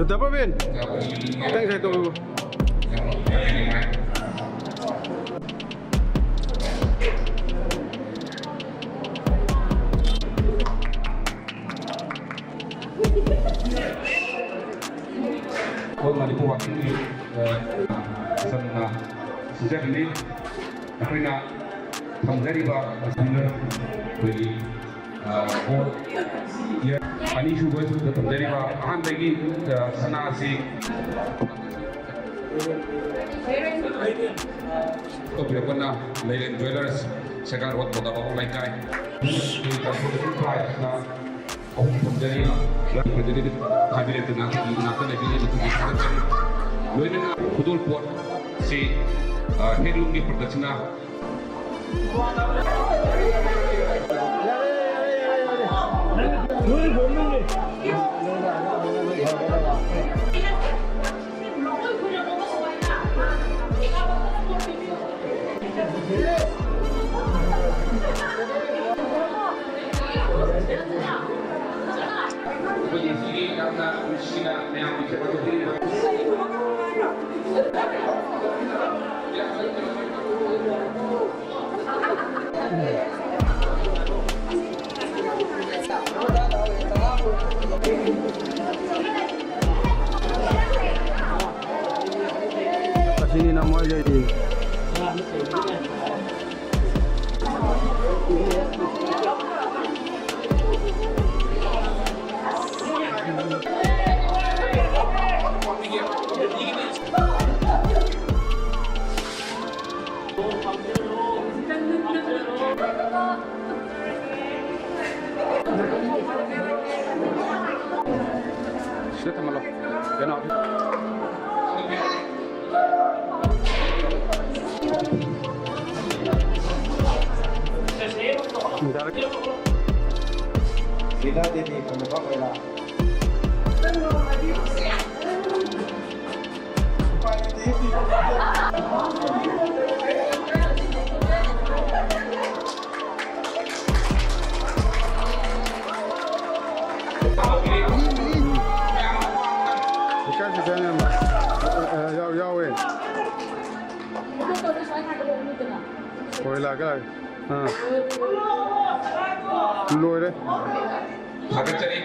Betapa Ben? Thanks saya tunggu. Manipur waktu ini sejak ini aku nak menjadi pasal bagi ya ani juga itu menjadi bahan bagi sana si Kau pernah Leyland Jewelers sekarang buat apa lagi? Menjadi menjadi kabinet dengan lagi itu disahkan. Leyland betul buat si headloom di Perdana. Sini nama aja ini. Sudah teman lo, kenal. Kita jadi penumpang bela. Dikasih sana, jauh eh. Koilah ke lagi? Lôi đấy. Sakit cari.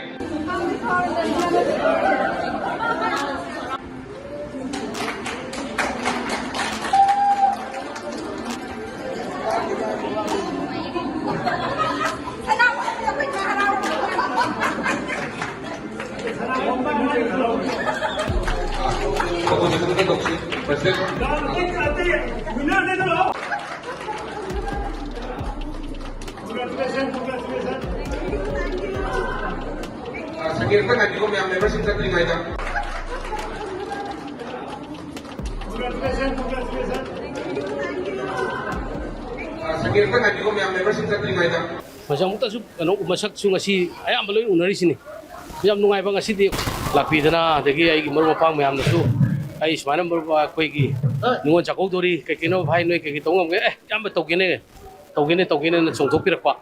Sakit kan aja kok yang member singkat lima jam. Sakit kan aja kok yang member singkat lima jam. Masang muta su masak su ngasi ayam baloy unari sini. Yam nungai ba ngasi di lapidana dagi ai maru mapang mayam na su. Ai ismana maru ba koi gi. Ningol Chak-Kouba kai kino bhai noi kai tongam ge yam ba togene na songthok pirak pa.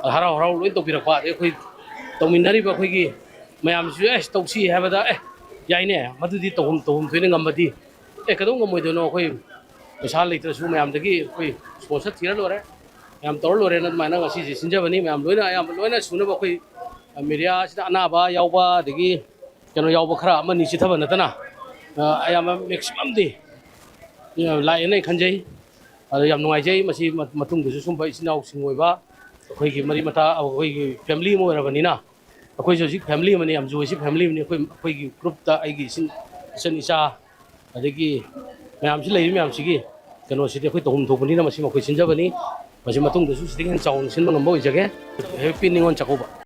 Harau harau loi tok pirak pa khoi tongminari ba khoi gi mayam su tausi ha ba da yaine madudi tohum thoine ngambadi kadong ngamoi do no khoi pesa leitra su mayam dagi khoi sponsor thira lore yam tor lore na mana ngasi sinjabani mayam loina ayam loina suna ba khoi media sida anaba yauba dagi kano yauba khara amani chithaba natana ayam maximum di lai nei khanjai ꯑꯗꯣ ꯌꯥꯝ ꯅꯨꯡꯉꯥꯏꯖꯩ ꯃꯁꯤ ꯃꯇꯨꯡꯗꯁꯨ ꯁꯨꯝꯕ ꯏꯆꯤꯟ ꯏꯅꯥꯎꯁꯤꯡ ꯑꯣꯏꯕ ꯑꯩꯈꯣꯏꯒꯤ ꯃꯔꯤ ꯃꯇꯥ ꯑꯩꯈꯣꯏꯒꯤ ꯐꯦꯃꯤꯂꯤ ꯑꯃ ꯑꯣꯏꯔꯕꯅꯤꯅ ꯑꯩꯈꯣꯏꯁꯨ ꯍꯧꯖꯤꯛ ꯐꯦꯃꯤꯂꯤ ꯑꯃꯅꯤ ꯑꯦꯝꯖꯣꯏꯁꯤ ꯐꯦꯃꯤꯂꯤ ꯑꯃꯅꯤ ꯑꯩꯈꯣꯏꯒꯤ ꯒ꯭ꯔꯨꯞꯇ ꯑꯩꯒꯤ ꯏꯆꯟ ꯏꯆꯥ ꯑꯗꯒꯤ ꯃꯌꯥꯝꯁꯤ ꯂꯩꯔꯤ ꯃꯌꯥꯝꯁꯤꯒꯤ ꯀꯩꯅꯣꯁꯤꯗꯤ ꯑꯩꯈꯣꯏ ꯇꯧꯐꯝ ꯊꯣꯛꯄꯅꯤꯅ ꯃꯁꯤ ꯃꯈꯣꯏ ꯁꯤꯟꯖꯕꯅꯤ ꯃꯁꯤ ꯃꯇꯨꯡꯗꯁꯨ ꯁꯤꯗꯒꯤ ꯍꯦꯟꯅ ꯆꯥꯎꯅ ꯁꯤꯟꯕ ꯉꯝꯕ ꯑꯣꯏꯖꯒꯦ ꯍꯦꯄꯤ ꯅꯤꯉꯣꯜ ꯆꯥꯛꯀꯧꯕ